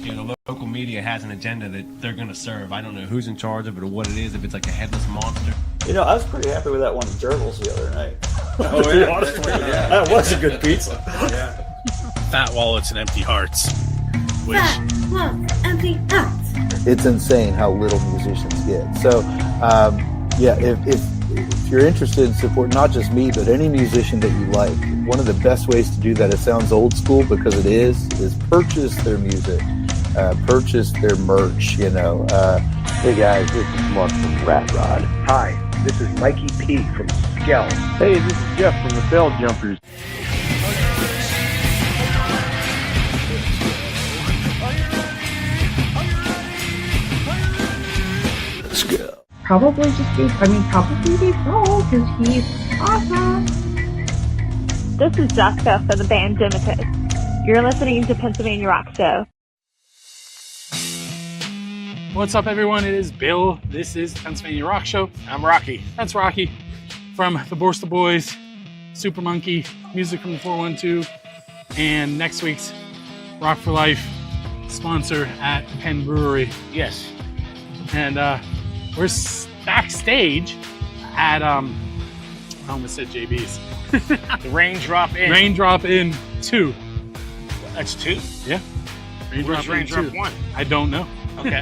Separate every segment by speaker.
Speaker 1: You know, the local media has an agenda that they're going to serve. I don't know who's in charge of it or what it is, if it's like a headless monster.
Speaker 2: You know, I was pretty happy with that one at Gerbils the other night.
Speaker 3: Oh,
Speaker 2: To be
Speaker 3: yeah.
Speaker 2: honest with you.
Speaker 3: Yeah.
Speaker 2: That was a good pizza.
Speaker 3: Yeah.
Speaker 4: Fat wallets and empty hearts. Which
Speaker 5: Empty hearts.
Speaker 6: It's insane how little musicians get. So, yeah, if you're interested in support, not just me, but any musician that you like, one of the best ways to do that, it sounds old school because it is purchase their music, purchase their merch, you know.
Speaker 7: Hey guys, this is Mark from Rat Rod. Hi, this is Mikey P from Skell. Hey, this is Jeff from the Bell Jumpers.
Speaker 5: Probably Dave Grohl, because he's awesome.
Speaker 8: This is Jessica for the band Dimitus. You're listening to Pennsylvania Rock Show.
Speaker 4: What's up, everyone? It is Bill. This is Pennsylvania Rock Show.
Speaker 3: I'm Rocky.
Speaker 4: That's Rocky from the Borsta Boys, Super Monkey, music from the 412, and next week's Rock for Life sponsor at Penn Brewery.
Speaker 3: Yes.
Speaker 4: And we're backstage at I almost said JB's.
Speaker 3: The Raindrop Inn.
Speaker 4: Raindrop Inn 2.
Speaker 3: That's 2?
Speaker 4: Yeah.
Speaker 3: Where's Raindrop
Speaker 4: 2.
Speaker 3: 1?
Speaker 4: I don't know.
Speaker 3: Okay.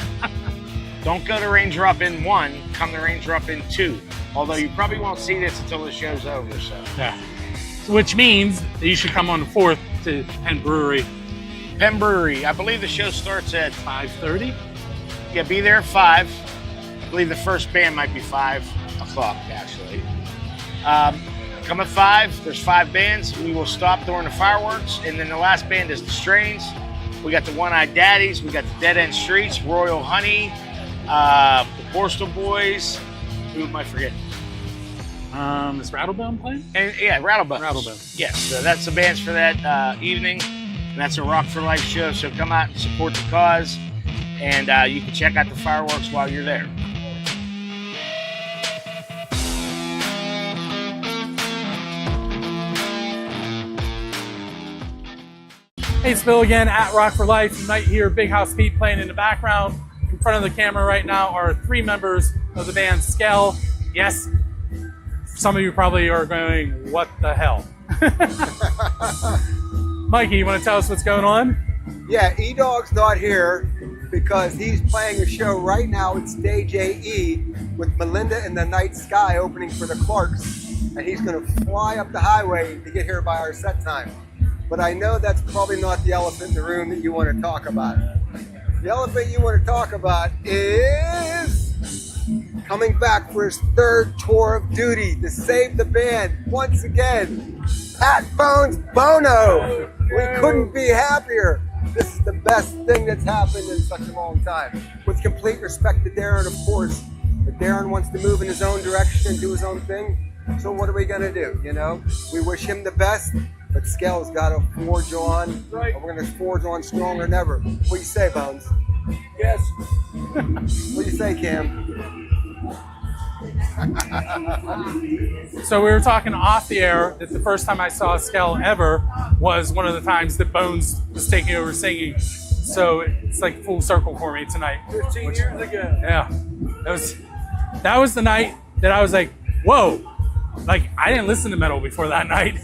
Speaker 3: Don't go to Raindrop Inn 1, come to Raindrop Inn 2. Although you probably won't see this until the show's over, so.
Speaker 4: Yeah. Which means that you should come on the 4th to Penn Brewery.
Speaker 3: Penn Brewery. I believe the show starts at
Speaker 4: 5:30.
Speaker 3: Yeah, be there at 5. I believe the first band might be 5 o'clock, actually. Come at 5. There's 5 bands. We will stop during the fireworks. And then the last band is the Strains. We got the One-Eyed Daddies. We got the Dead End Streets, Royal Honey, the Borstal Boys. Who am I forgetting?
Speaker 4: Is Rattlebone playing?
Speaker 3: And yeah, Rattlebone.
Speaker 4: Rattlebone.
Speaker 3: Yes, so that's the bands for that evening. And that's a Rock for Life show. So come out and support the cause. And you can check out the fireworks while you're there.
Speaker 4: Hey, it's Bill again at Rock for Life. You might hear Big House Pete playing in the background. In front of the camera right now are 3 members of the band Skell. Yes, some of you probably are going, what the hell? Mikey, you want to tell us what's going on?
Speaker 9: Yeah, E-Dog's not here because he's playing a show right now at Stage AE with Melinda and the Night Sky opening for the Clarks. And he's going to fly up the highway to get here by our set time. But I know that's probably not the elephant in the room that you want to talk about. The elephant you want to talk about is coming back for his 3rd tour of duty to save the band once again. Pat Bones Bono. We couldn't be happier. This is the best thing that's happened in such a long time. With complete respect to Darren, of course. But Darren wants to move in his own direction and do his own thing. So what are we going to do, you know? We wish him the best. But Skell's got to forge on. Right. We're going to forge on stronger than ever. What do you say, Bones?
Speaker 3: Yes.
Speaker 9: What do you say, Cam?
Speaker 4: So we were talking off the air that the first time I saw Skell ever was one of the times that Bones was taking over singing. So it's like full circle for me tonight.
Speaker 3: 15 years ago.
Speaker 4: Yeah. That was the night that I was like, whoa. Like, I didn't listen to metal before that night.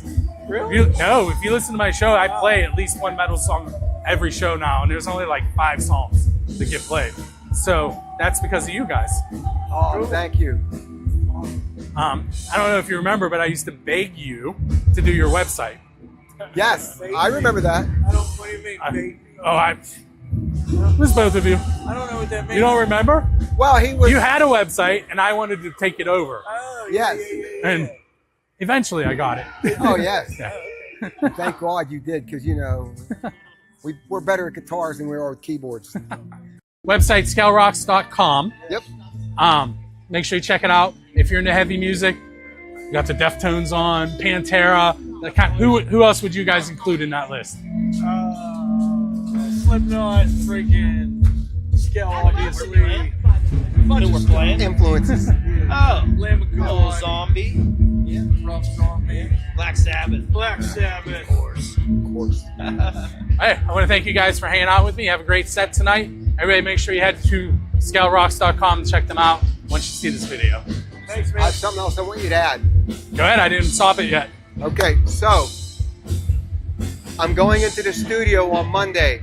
Speaker 3: Really?
Speaker 4: If you listen to my show, I play at least one metal song every show now, and there's only like 5 songs that get played. So that's because of you guys.
Speaker 9: Oh, thank you.
Speaker 4: I don't know if you remember, but I used to beg you to do your website.
Speaker 9: Yes, I remember that.
Speaker 3: I don't, what do you mean, baby?
Speaker 4: It was both of you.
Speaker 3: I don't know what that means.
Speaker 4: You don't remember?
Speaker 9: Well, he was.
Speaker 4: You had a website, and I wanted to take it over.
Speaker 3: Oh,
Speaker 9: Yes.
Speaker 4: And eventually I got it.
Speaker 9: Oh, yes.
Speaker 4: Yeah.
Speaker 9: Thank God you did, because, you know, we're better at guitars than we are with keyboards.
Speaker 4: Website, skellrocks.com.
Speaker 9: Yep.
Speaker 4: Make sure you check it out. If you're into heavy music, you got the Deftones on, Pantera. Who else would you guys include in that list?
Speaker 3: Slipknot, freaking Skell, obviously.
Speaker 2: Who we're playing?
Speaker 9: Influences.
Speaker 2: Oh,
Speaker 3: Lamb of God.
Speaker 2: Zombie.
Speaker 3: Yeah, Rob Zombie.
Speaker 2: Black Sabbath.
Speaker 3: Black Sabbath.
Speaker 2: Of course.
Speaker 9: Of course.
Speaker 4: Hey, I want to thank you guys for hanging out with me. Have a great set tonight. Everybody make sure you head to scaleRocks.com and check them out once you see this video.
Speaker 9: Thanks, man. I have something else I want you to add.
Speaker 4: Go ahead, I didn't stop it yet.
Speaker 9: Okay, so I'm going into the studio on Monday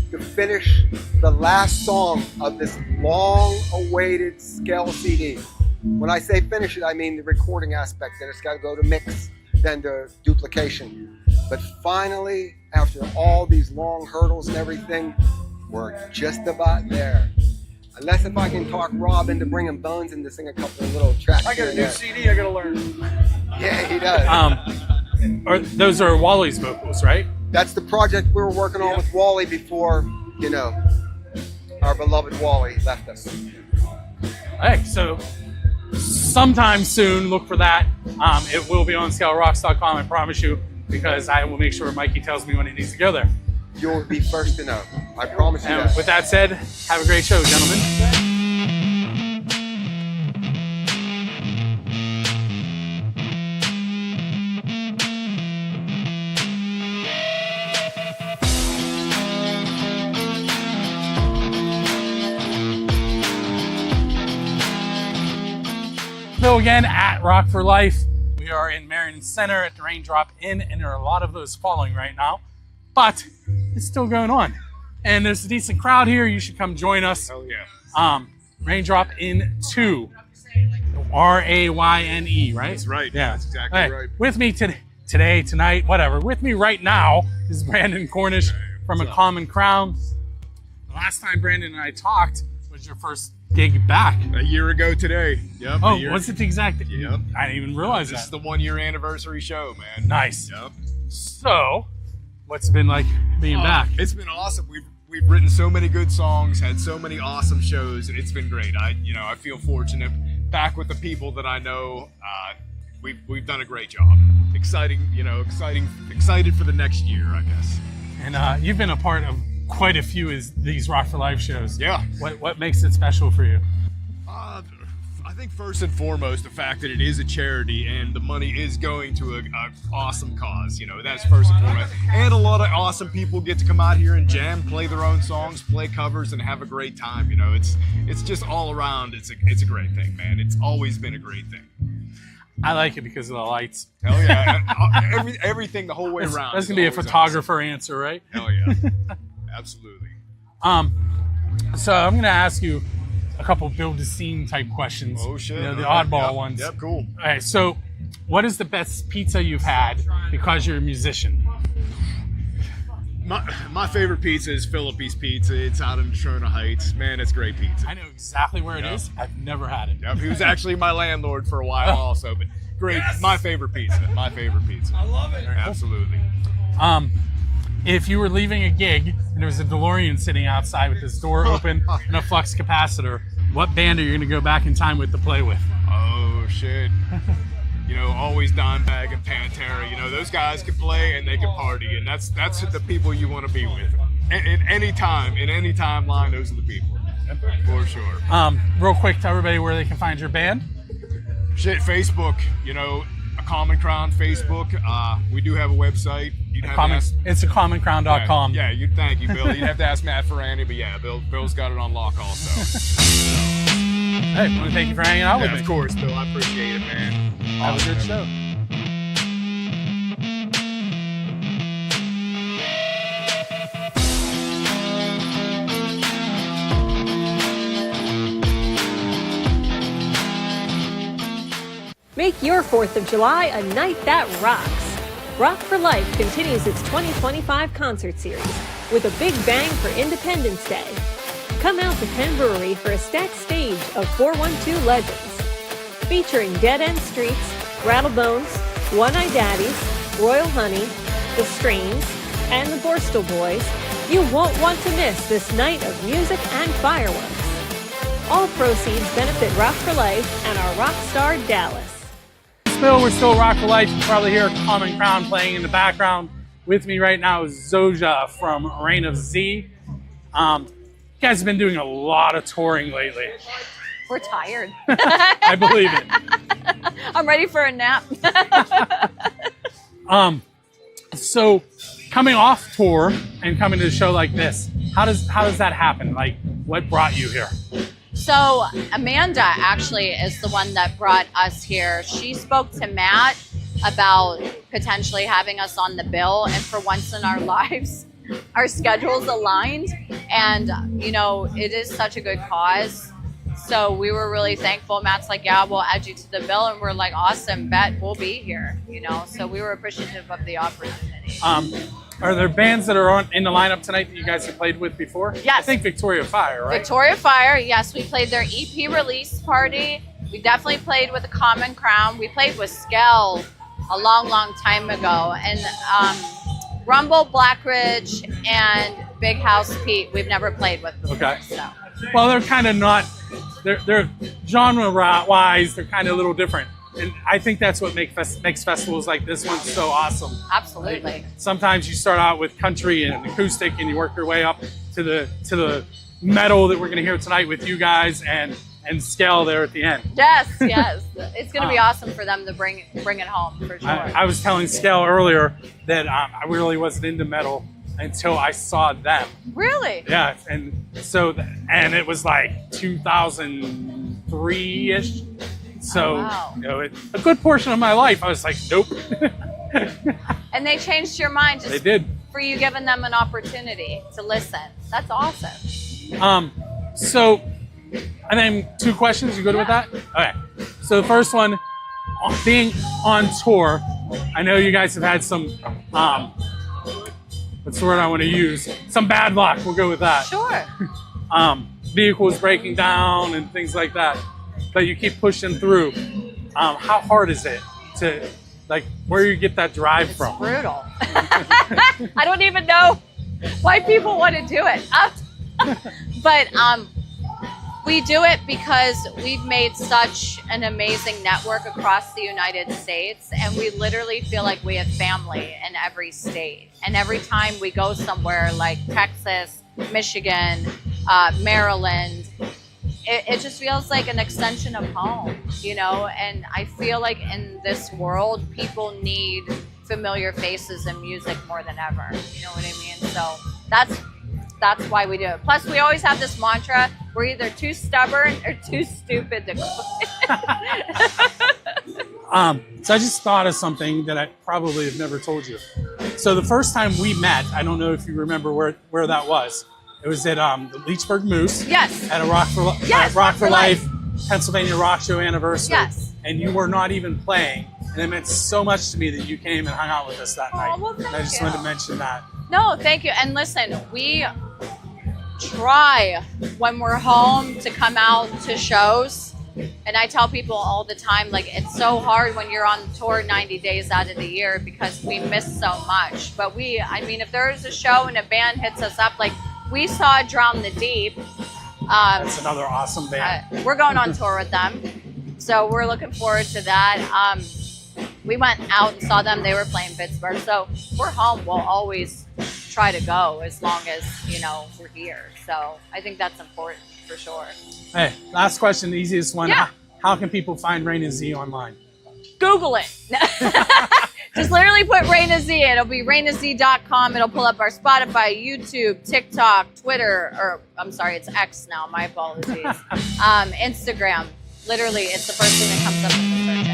Speaker 9: to finish the last song of this long-awaited Scale CD. When I say finish it, I mean the recording aspect. Then it's got to go to mix, then to duplication. But finally, after all these long hurdles and everything, we're just about there. Unless if I can talk Rob into bringing Bones in to sing a couple of little tracks.
Speaker 2: I got a new CD I gotta learn.
Speaker 9: Yeah, he does.
Speaker 4: Those are Wally's vocals, right?
Speaker 9: That's the project we were working on with Wally before, you know, our beloved Wally left us.
Speaker 4: Hey, so sometime soon, look for that. It will be on ScaleRocks.com, I promise you, because I will make sure Mikey tells me when he needs to go there.
Speaker 9: You'll be first to know. I promise you
Speaker 4: And
Speaker 9: that.
Speaker 4: with that said, have a great show, gentlemen. So again, at Rock for Life, we are in Marion Center at the Raindrop Inn, and there are a lot of those following right now, but it's still going on. And there's a decent crowd here. You should come join us.
Speaker 3: Oh yeah.
Speaker 4: Raindrop Inn 2, RAYNE, right?
Speaker 3: That's right.
Speaker 4: Yeah,
Speaker 3: That's exactly
Speaker 4: Hey,
Speaker 3: right.
Speaker 4: With me today, tonight, whatever. With me right now is Brandon Cornish from A Common Crown. The last time Brandon and I talked was your first gig back.
Speaker 10: A year ago today. Yep.
Speaker 4: Oh, was it the exact?
Speaker 10: Yep.
Speaker 4: I didn't even realize
Speaker 10: This is
Speaker 4: that.
Speaker 10: the 1 year anniversary show, man.
Speaker 4: Nice.
Speaker 10: Yep.
Speaker 4: So, what's it been like being back?
Speaker 10: It's been awesome. We've written so many good songs, had so many awesome shows. It's been great. I feel fortunate. Back with the people that I know. We've done a great job. Exciting for the next year, I guess.
Speaker 4: And you've been a part of quite a few of these Rock for Life shows.
Speaker 10: Yeah.
Speaker 4: What makes it special for you?
Speaker 10: I think first and foremost, the fact that it is a charity and the money is going to an awesome cause. That's first and foremost. And a lot of awesome people get to come out here and jam, play their own songs, play covers, and have a great time. It's just all around. It's a great thing, man. It's always been a great thing.
Speaker 4: I like it because of the lights.
Speaker 10: Hell yeah. Everything the whole way around.
Speaker 4: That's gonna be a photographer answer, right?
Speaker 10: Hell yeah. Absolutely.
Speaker 4: So I'm gonna ask you a couple build a scene type questions.
Speaker 10: Oh shit.
Speaker 4: The oddball
Speaker 10: Yep.
Speaker 4: ones.
Speaker 10: Yep, cool.
Speaker 4: All right, so what is the best pizza you've had because you're a musician?
Speaker 10: My favorite pizza is Philippi's Pizza. It's out in Natrona Heights. Man, it's great pizza.
Speaker 4: I know exactly where it is. I've never had it.
Speaker 10: Yep, he was actually my landlord for a while also, but great. Yes! My favorite pizza. I love it. Absolutely.
Speaker 4: If you were leaving a gig and there was a DeLorean sitting outside with this door open and a flux capacitor, what band are you going to go back in time with to play with?
Speaker 10: Oh, shit. Always Dimebag and Pantera. Those guys can play and they can party, and that's the people you want to be with. In any timeline, those are the people. For sure.
Speaker 4: Real quick, tell everybody where they can find your band.
Speaker 10: Shit, Facebook. A Common Crown Facebook. We do have a website.
Speaker 4: It's acommoncrown.com.
Speaker 10: Yeah, thank you, Bill. You'd have to ask Matt Ferrandi, but yeah, Bill's got it on lock also.
Speaker 4: Hey, I want to thank you for hanging out with me.
Speaker 10: Of course, Bill. I appreciate it, man.
Speaker 4: Have a good show.
Speaker 11: Make your 4th of July a night that rocks. Rock for Life continues its 2025 concert series with a big bang for Independence Day. Come out to Penn Brewery for a stacked stage of 412 legends. Featuring Dead End Streets, Rattlebones, One Eye Daddies, Royal Honey, The Strains, and the Borstal Boys, you won't want to miss this night of music and fireworks. All proceeds benefit Rock for Life and our rock star Dallas.
Speaker 4: We're still Rock for Life. You can probably hear Common Crown playing in the background. With me right now is Zoja from Reign of Z. You guys have been doing a lot of touring lately.
Speaker 12: We're tired.
Speaker 4: I believe it.
Speaker 12: I'm ready for a nap.
Speaker 4: So coming off tour and coming to a show like this, how does that happen? Like, what brought you here?
Speaker 12: So Amanda actually is the one that brought us here. She spoke to Matt about potentially having us on the bill, and for once in our lives, our schedules aligned, and it is such a good cause. So we were really thankful. Matt's like, yeah, we'll add you to the bill, and we're like, awesome, bet we'll be here. So we were appreciative of the opportunity.
Speaker 4: Are there bands that are in the lineup tonight that you guys have played with before?
Speaker 12: Yes.
Speaker 4: I think Victoria Fire, right?
Speaker 12: Victoria Fire, yes, we played their EP release party. We definitely played with a Common Crown. We played with Skell a long, long time ago. And Rumble, Blackridge, and Big House Pete, we've never played with before.
Speaker 4: Okay.
Speaker 12: So.
Speaker 4: Well, they're kind of not, they're genre-wise, they're kind of a little different. And I think that's what makes festivals like this one so awesome.
Speaker 12: Absolutely.
Speaker 4: Like, sometimes you start out with country and acoustic, and you work your way up to the metal that we're going to hear tonight with you guys and Skell there at the end.
Speaker 12: Yes. It's going to be awesome for them to bring it home, for sure.
Speaker 4: I was telling Skell earlier that I really wasn't into metal until I saw them.
Speaker 12: Really?
Speaker 4: Yeah, and it was like 2003-ish. So,
Speaker 12: wow.
Speaker 4: A good portion of my life, I was like, nope.
Speaker 12: And they changed your mind just
Speaker 4: They did.
Speaker 12: for you giving them an opportunity to listen. That's awesome.
Speaker 4: So, and then 2 questions. You good with that? Okay. So the first one, being on tour, I know you guys have had some, what's the word I want to use? Some bad luck. We'll go with that.
Speaker 12: Sure.
Speaker 4: Vehicles breaking down and things like that. But you keep pushing through. How hard is it to, like, where you get that drive from?
Speaker 12: Brutal. I don't even know why people want to do it. But we do it because we've made such an amazing network across the United States, and we literally feel like we have family in every state. And every time we go somewhere like Texas, Michigan, Maryland, it just feels like an extension of home, and I feel like in this world, people need familiar faces and music more than ever. You know what I mean? So that's why we do it. Plus, we always have this mantra: we're either too stubborn or too stupid to quit.
Speaker 4: So I just thought of something that I probably have never told you. So the first time we met, I don't know if you remember where that was. It was at the Leechburg Moose.
Speaker 12: Yes.
Speaker 4: At a Rock for Life Pennsylvania Rock Show anniversary.
Speaker 12: Yes.
Speaker 4: And you were not even playing. And it meant so much to me that you came and hung out with us that night.
Speaker 12: Well, thank
Speaker 4: and I just
Speaker 12: you.
Speaker 4: wanted to mention that.
Speaker 12: No, thank you. And listen, we try when we're home to come out to shows. And I tell people all the time, like, it's so hard when you're on tour 90 days out of the year because we miss so much. But if there's a show and a band hits us up, like, we saw Drown the Deep.
Speaker 4: That's another awesome band.
Speaker 12: We're going on tour with them. So we're looking forward to that. We went out and saw them. They were playing Pittsburgh. So we're home. We'll always try to go as long as, we're here. So I think that's important for sure.
Speaker 4: Hey, last question, the easiest one.
Speaker 12: Yeah.
Speaker 4: How can people find Raina Z online?
Speaker 12: Google it. Just literally put Raina Z. It'll be rainaz.com. It'll pull up our Spotify, YouTube, TikTok, Twitter, or I'm sorry, it's X now. My apologies. Instagram. Literally, it's the first thing that comes up in the search